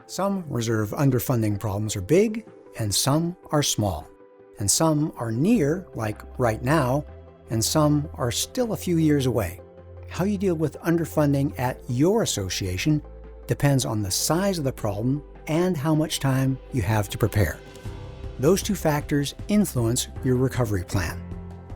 Some reserve underfunding problems are big, and some are small. And some are near, like right now, and some are still a few years away. How you deal with underfunding at your association depends on the size of the problem and how much time you have to prepare. Those two factors influence your recovery plan.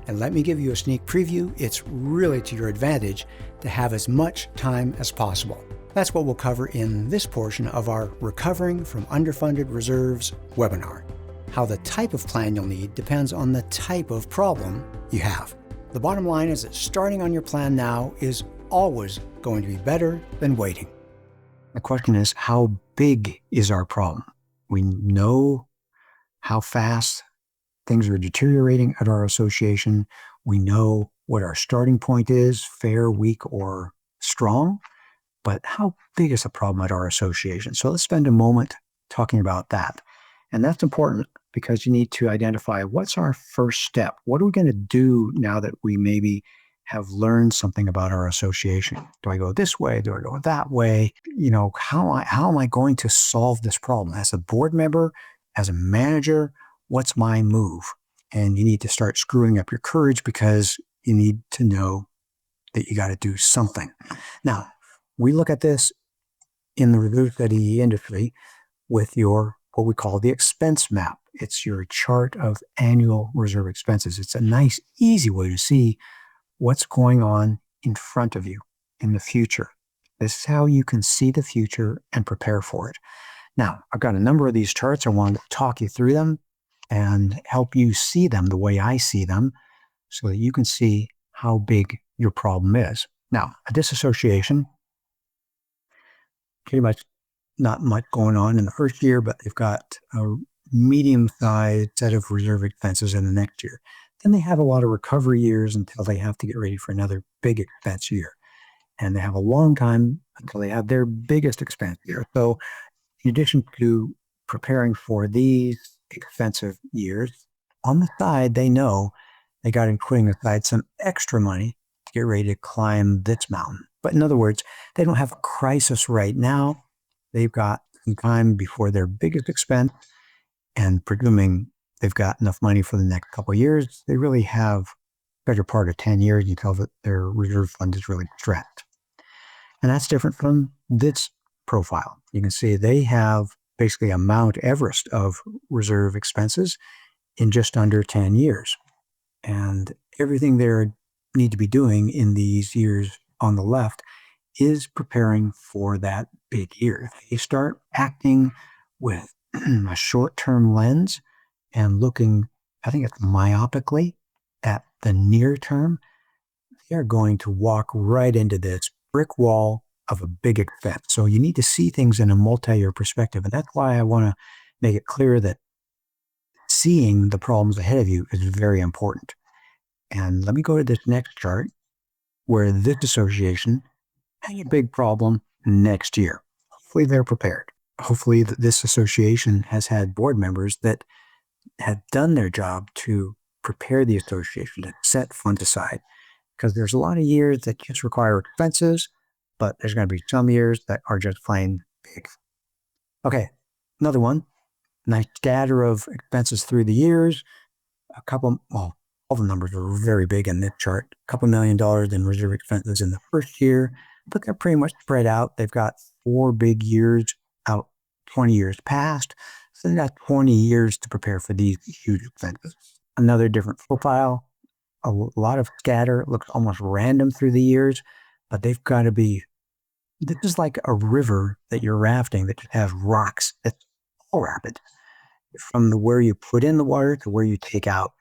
And let me give you a sneak preview. It's really to your advantage to have as much time as possible. That's what we'll cover in this portion of our Recovering from Underfunded Reserves webinar. How the type of plan you'll need depends on the type of problem you have. The bottom line is that starting on your plan now is always going to be better than waiting. The question is, how big is our problem? We know how fast things are deteriorating at our association. We know what our starting point is, fair, weak, or strong. But how big is the problem at our association? So let's spend a moment talking about that. And that's important because you need to identify what's our first step. What are we going to do now that we maybe have learned something about our association? Do I go this way? Do I go that way? How am I going to solve this problem? As a board member, as a manager, what's my move? And you need to start screwing up your courage because you need to know that you got to do something. Now, we look at this in the reserve study industry with what we call the expense map. It's your chart of annual reserve expenses. It's a nice, easy way to see what's going on in front of you in the future. This is how you can see the future and prepare for it. Now, I've got a number of these charts. I wanted to talk you through them and help you see them the way I see them so that you can see how big your problem is. Now, a disassociation, pretty much not much going on in the first year, but they've got a medium-sized set of reserve expenses in the next year. Then they have a lot of recovery years until they have to get ready for another big expense year. And they have a long time until they have their biggest expense year. So in addition to preparing for these expensive years, on the side, they know they got to putting aside some extra money to get ready to climb this mountain. But in other words, they don't have a crisis right now. They've got some time before their biggest expense, and presuming they've got enough money for the next couple of years, they really have better part of 10 years until their reserve fund is really stretched. And that's different from this profile. You can see they have basically a Mount Everest of reserve expenses in just under 10 years. And everything they need to be doing in these years on the left is preparing for that big year. If they start acting with a short-term lens and looking, I think it's myopically, at the near term, they're going to walk right into this brick wall of a big expense. So you need to see things in a multi-year perspective. And that's why I want to make it clear that seeing the problems ahead of you is very important. And let me go to this next chart where this association has a big problem next year. Hopefully they're prepared. Hopefully this association has had board members that have done their job to prepare the association, to set funds aside. Because there's a lot of years that just require expenses, but there's going to be some years that are just plain big. Okay, another one. Nice scatter of expenses through the years. All the numbers are very big in this chart. A couple $1 million in reserve expenses in the first year, but they're pretty much spread out. They've got 4 big years out, 20 years past. So they've got 20 years to prepare for these huge expenses. Another different profile, a lot of scatter. It looks almost random through the years, but they've got to be, this is like a river that you're rafting that just has rocks. It's all rapid. From where you put in the water to where you take out.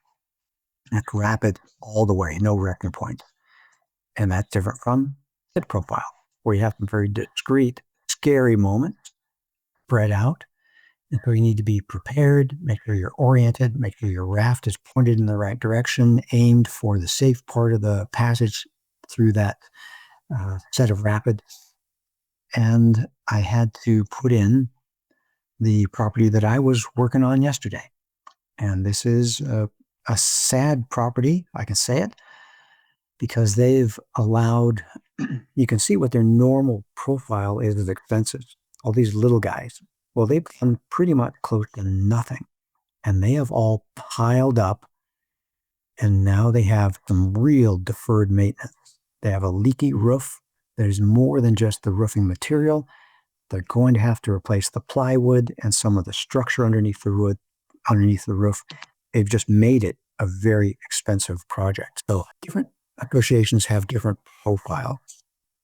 That's rapid all the way, no reckoning point. And that's different from the profile, where you have some very discrete, scary moments spread out. And so you need to be prepared, make sure you're oriented, make sure your raft is pointed in the right direction, aimed for the safe part of the passage through that set of rapids. And I had to put in the property that I was working on yesterday. And this is a sad property, I can say it, because they've allowed, you can see what their normal profile is of expenses, all these little guys. Well, they've done pretty much close to nothing, and they have all piled up, and now they have some real deferred maintenance. They have a leaky roof. There's more than just the roofing material. They're going to have to replace the plywood and some of the structure underneath the roof. They've just made it a very expensive project. So different associations have different profiles.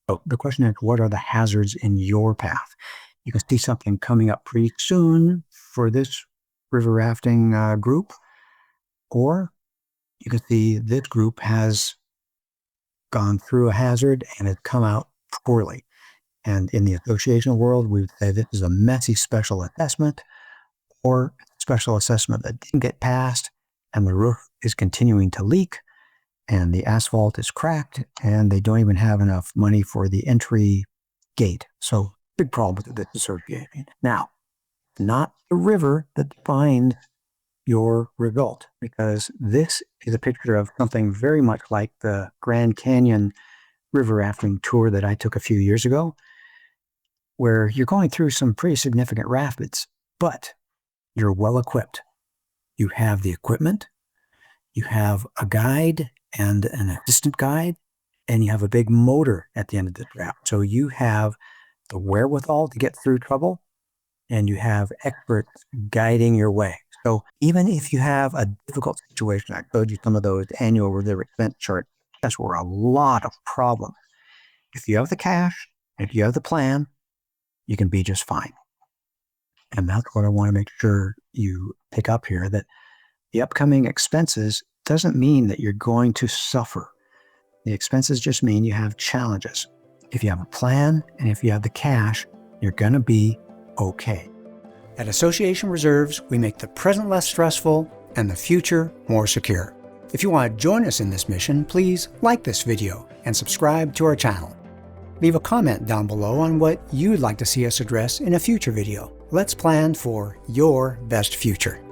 So the question is, what are the hazards in your path? You can see something coming up pretty soon for this river rafting group, or you can see this group has gone through a hazard and has come out poorly. And in the association world, we would say this is a messy special assessment, or special assessment that didn't get passed, and the roof is continuing to leak, and the asphalt is cracked, and they don't even have enough money for the entry gate. So big problem with this association. Now, not the river that defined your result, because this is a picture of something very much like the Grand Canyon river rafting tour that I took a few years ago, where you're going through some pretty significant rapids, but you're well equipped. You have the equipment, you have a guide and an assistant guide, and you have a big motor at the end of the raft. So you have the wherewithal to get through trouble, and you have experts guiding your way. So even if you have a difficult situation, I showed you some of those annual reserve expense charts, that's where a lot of problems. If you have the cash, if you have the plan, you can be just fine. And that's what I want to make sure you pick up here, that the upcoming expenses doesn't mean that you're going to suffer. The expenses just mean you have challenges. If you have a plan and if you have the cash, you're going to be okay. At Association Reserves, we make the present less stressful and the future more secure. If you want to join us in this mission, please like this video and subscribe to our channel. Leave a comment down below on what you'd like to see us address in a future video. Let's plan for your best future.